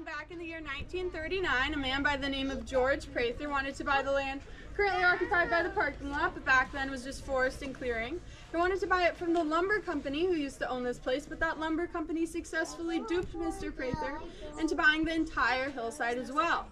back in the year 1939, a man by the name of George Prather wanted to buy the land currently occupied by the parking lot, but back then was just forest and clearing. He wanted to buy it from the lumber company who used to own this place, but that lumber company successfully duped Mr. Prather into buying the entire hillside as well.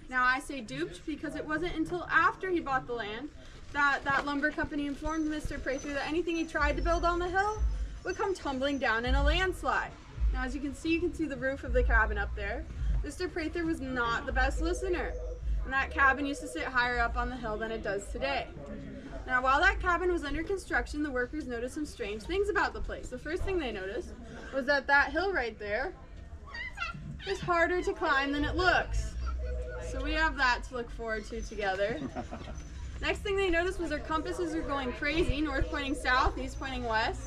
Now I say duped because it wasn't until after he bought the land that that lumber company informed Mr. Prather that anything he tried to build on the hill would come tumbling down in a landslide. Now as you can see the roof of the cabin up there. Mr. Prather was not the best listener, and that cabin used to sit higher up on the hill than it does today. Now while that cabin was under construction, the workers noticed some strange things about the place. The first thing they noticed was that that hill right there is harder to climb than it looks. So we have that to look forward to together. Next thing they noticed was their compasses were going crazy, north pointing south, east pointing west.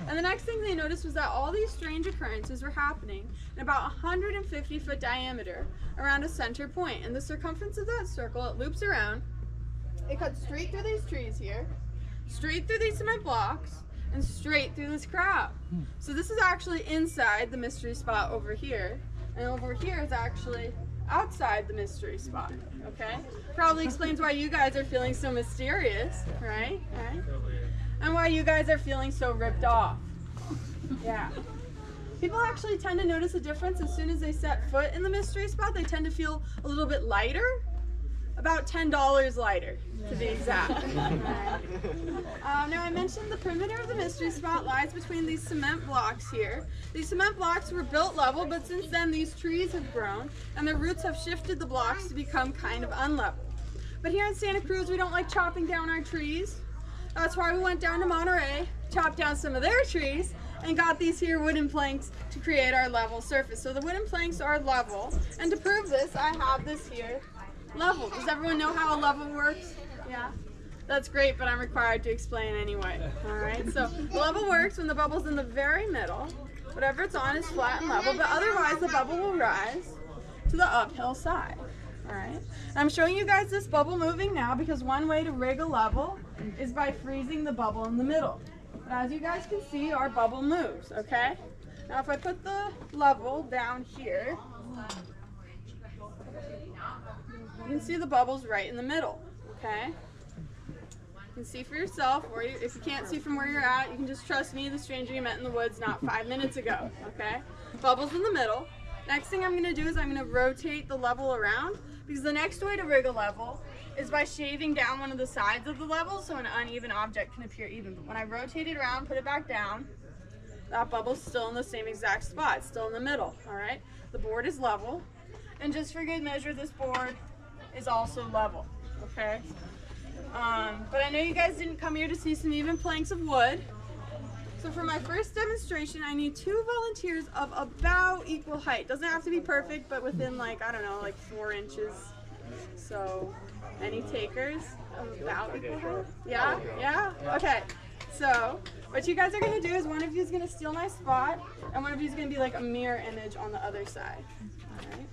And the next thing they noticed was that all these strange occurrences were happening in about 150-foot diameter around a center point. And the circumference of that circle, it loops around. It cuts straight through these trees here, straight through these cement blocks, and straight through this crowd. So this is actually inside the mystery spot over here. And over here is actually outside the mystery spot, okay? Probably explains why you guys are feeling so mysterious, right? And why you guys are feeling so ripped off. Yeah. People actually tend to notice a difference as soon as they set foot in the mystery spot. They tend to feel a little bit lighter, about $10 lighter to be exact. Now I mentioned the perimeter of the mystery spot lies between these cement blocks here. These cement blocks were built level, but since then these trees have grown and their roots have shifted the blocks to become kind of unlevel. But here in Santa Cruz, we don't like chopping down our trees. That's why we went down to Monterey, chopped down some of their trees, and got these here wooden planks to create our level surface. So the wooden planks are level, and to prove this, I have this here level. Does everyone know how a level works? Yeah? That's great, but I'm required to explain anyway. Alright, so the level works when the bubble's in the very middle. Whatever it's on is flat and level, but otherwise the bubble will rise to the uphill side. Alright, I'm showing you guys this bubble moving now because one way to rig a level is by freezing the bubble in the middle. But as you guys can see, our bubble moves, okay? Now if I put the level down here, you can see the bubbles right in the middle, okay? You can see for yourself, or if you can't see from where you're at, you can just trust me, the stranger you met in the woods not 5 minutes ago, okay? Bubbles in the middle. Next thing I'm going to do is I'm going to rotate the level around, because the next way to rig a level is by shaving down one of the sides of the level so an uneven object can appear even. But when I rotate it around, put it back down, that bubble's still in the same exact spot, still in the middle, alright? The board is level, and just for good measure, this board is also level, okay? But I know you guys didn't come here to see some even planks of wood. So for my first demonstration, I need 2 volunteers of about equal height. Doesn't have to be perfect, but within like, I don't know, like 4 inches. So, any takers of about equal height? Yeah? Yeah? Okay. So, what you guys are going to do is one of you is going to steal my spot, and one of you is going to be like a mirror image on the other side. Alright?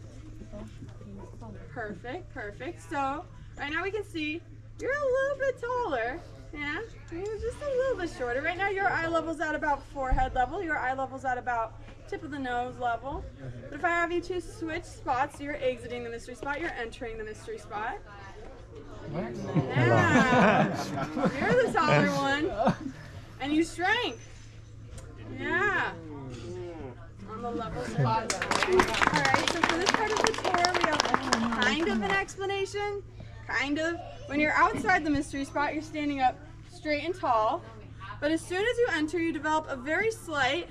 Perfect, perfect. So, right now we can see you're a little bit taller. Yeah, you're just a little bit shorter. Right now your eye level's at about forehead level. Your eye level's at about tip of the nose level. But if I have you two switch spots, so you're exiting the mystery spot, you're entering the mystery spot. Yeah, you're the taller one. And you shrank. Yeah. On the level spot. Alright, so for this part of the tour, we have kind of an explanation. Kind of. When you're outside the mystery spot, you're standing up straight and tall. But as soon as you enter, you develop a very slight,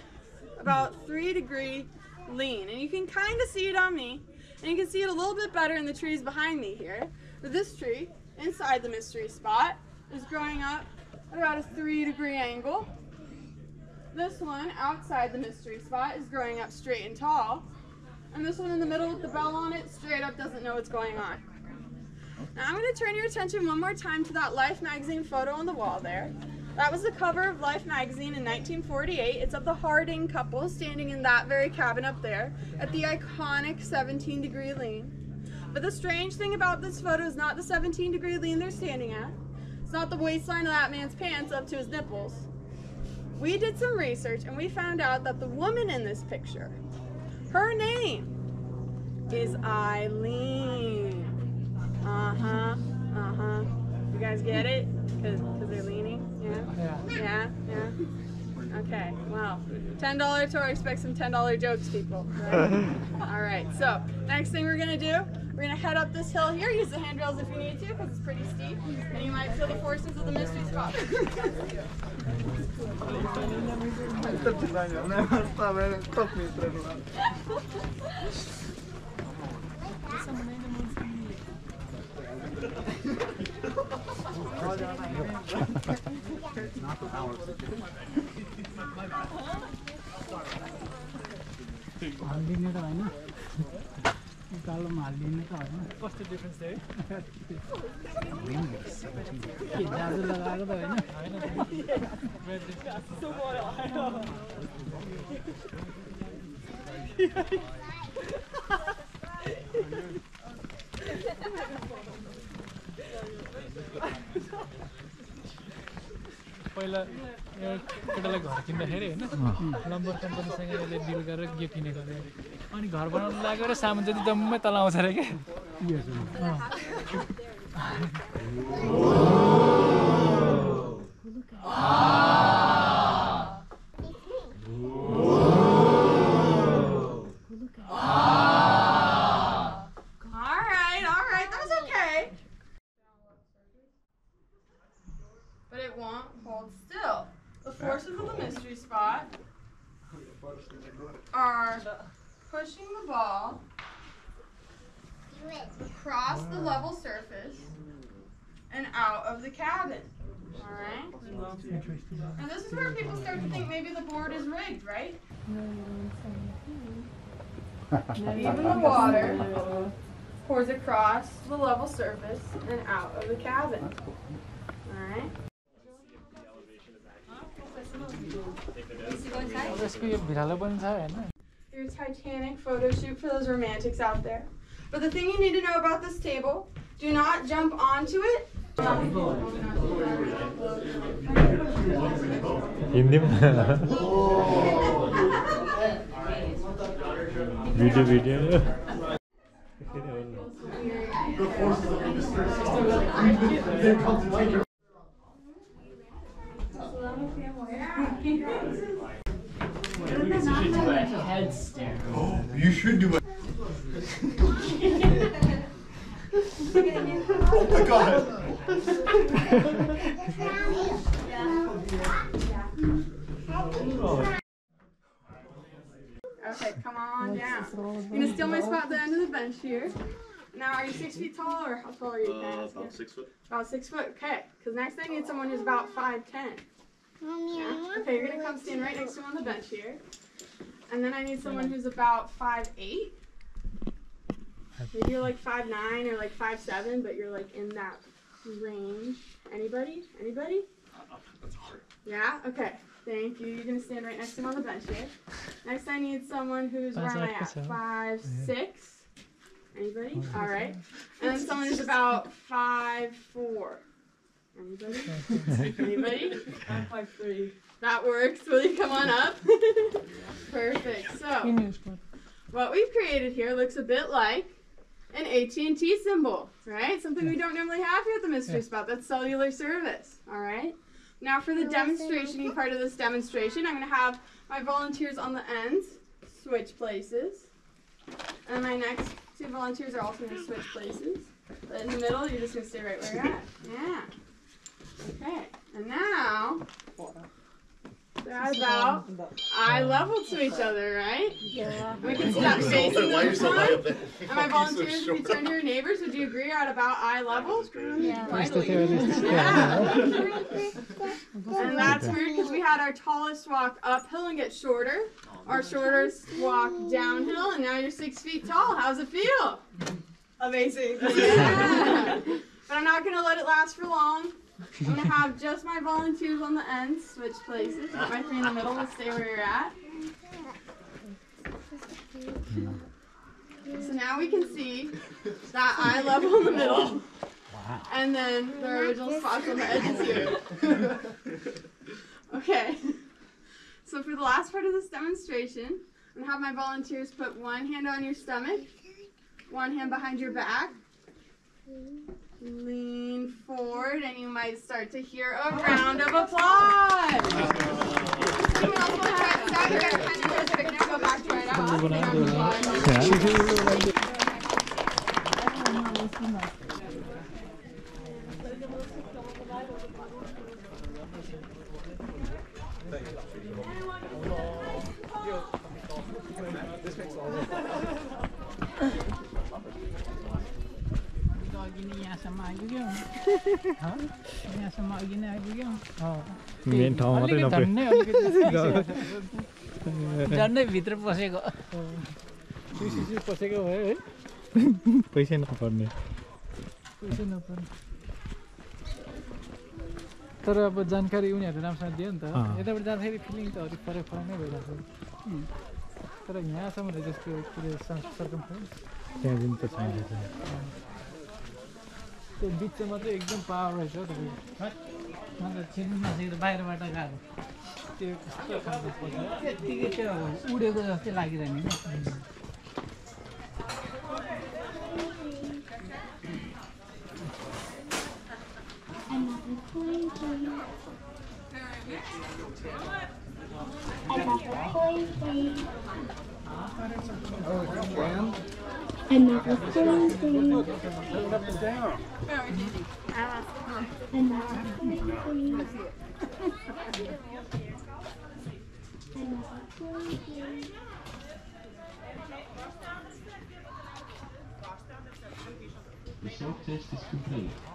about 3-degree lean. And you can kind of see it on me. And you can see it a little bit better in the trees behind me here. But this tree, inside the mystery spot, is growing up at about a 3-degree angle. This one, outside the mystery spot, is growing up straight and tall. And this one in the middle with the bell on it, straight up doesn't know what's going on. Now I'm going to turn your attention one more time to that Life magazine photo on the wall there. That was the cover of Life magazine in 1948. It's of the Harding couple standing in that very cabin up there at the iconic 17-degree lean. But the strange thing about this photo is not the 17-degree lean they're standing at. It's not the waistline of that man's pants up to his nipples. We did some research and we found out that the woman in this picture, her name is Eileen. Uh-huh. Uh-huh. You guys get it? Because they're leaning? Yeah? Yeah? Yeah? Okay, well, $10 tour. Expect some $10 jokes, people. Right? Alright, so next thing we're going to do, we're going to head up this hill here. Use the handrails if you need to, because it's pretty steep. And you might feel the forces of the mystery spot. What's the difference there? पहिला केटालाई घर किन्दाखेरि होइन number कम्पनीसँग यसले dill गरेर gift किनेको अरे अनि घर बनाउनु लाग्यो र सामान जति जम्मै तल आउँछ अरे के Alright, that was okay. But it won't hold still. The forces of the mystery spot are pushing the ball across the level surface and out of the cabin. Alright? And this is where people start to think maybe the board is rigged, right? Even the water pours across the level surface and out of the cabin. Alright? Your Titanic photo shoot for those romantics out there. But the thing you need to know about this table, do not jump onto it. Video. Oh, you should do it. Oh my God. Okay, come on down. I'm going to steal my spot at the end of the bench here. Now, are you 6 feet tall, or how tall are you? About 6 foot. About 6 foot, okay. Because next I need someone who's about 5'10". Yeah? Okay, you're going to come stand right next to him on the bench here. And then I need someone who's about 5'8". Maybe you're like 5'9" or like 5'7", but you're like in that range. Anybody? Anybody? That's hard. Yeah? Okay. Thank you. You're going to stand right next to him on the bench here. Next I need someone who's, where am I at? 5'6". Anybody? All right. And then someone who's about 5'4". Anybody? Anybody? I'm 5'3". That works. Will you come on up? Perfect. So, what we've created here looks a bit like an AT&T symbol, right? Something we don't normally have here at the Mystery Spot. That's cellular service, all right? Now for the demonstration part of this demonstration, I'm going to have my volunteers on the ends switch places. And my next two volunteers are also going to switch places. But in the middle, you're just going to stay right where you're at. Yeah. Okay. And now, they're about eye level to each other, right? Yeah. We can stop facing them one. And my volunteers, if you turn to your neighbors, would you agree you're at about eye level? Yeah. And that's weird because we had our tallest walk uphill and get shorter. Our shortest walk downhill, and now you're 6 feet tall. How's it feel? Amazing. Yeah. But I'm not going to let it last for long. I'm going to have just my volunteers on the ends switch places. Put my three in the middle and stay where you're at. So now we can see that eye level in the middle. Wow. And then the original spots on the edges here. Okay. So for the last part of this demonstration, I'm going to have my volunteers put one hand on your stomach One hand behind your back. Lean forward, and you might start to hear a round of applause. You can also try this out. You guys kind of do a picnic, go back right off. Main ठाउँमा मात्रै झन्डै भित्र पसेको पसेको भयो है पैसै नपर्ने तर अब जानकारी उनीहरूले राम्रोसँग दियो नि त यताबाट जाँदाखेरि फिलिङ त अलिक फरक नै भइरहेको तर यहाँसम्म जस्तो सर्कमस्टेन्स त्यहाँ जुन त छैन त्यो बिचमा मात्रै एकदम पावर रहेछ हौ तपाईँको मतलब छिर्नु नसकेर बाहिरबाट गएको त्यो त्यत्तिकै त्यो उडेको जस्तै लागिरहने क्या The self-test is complete.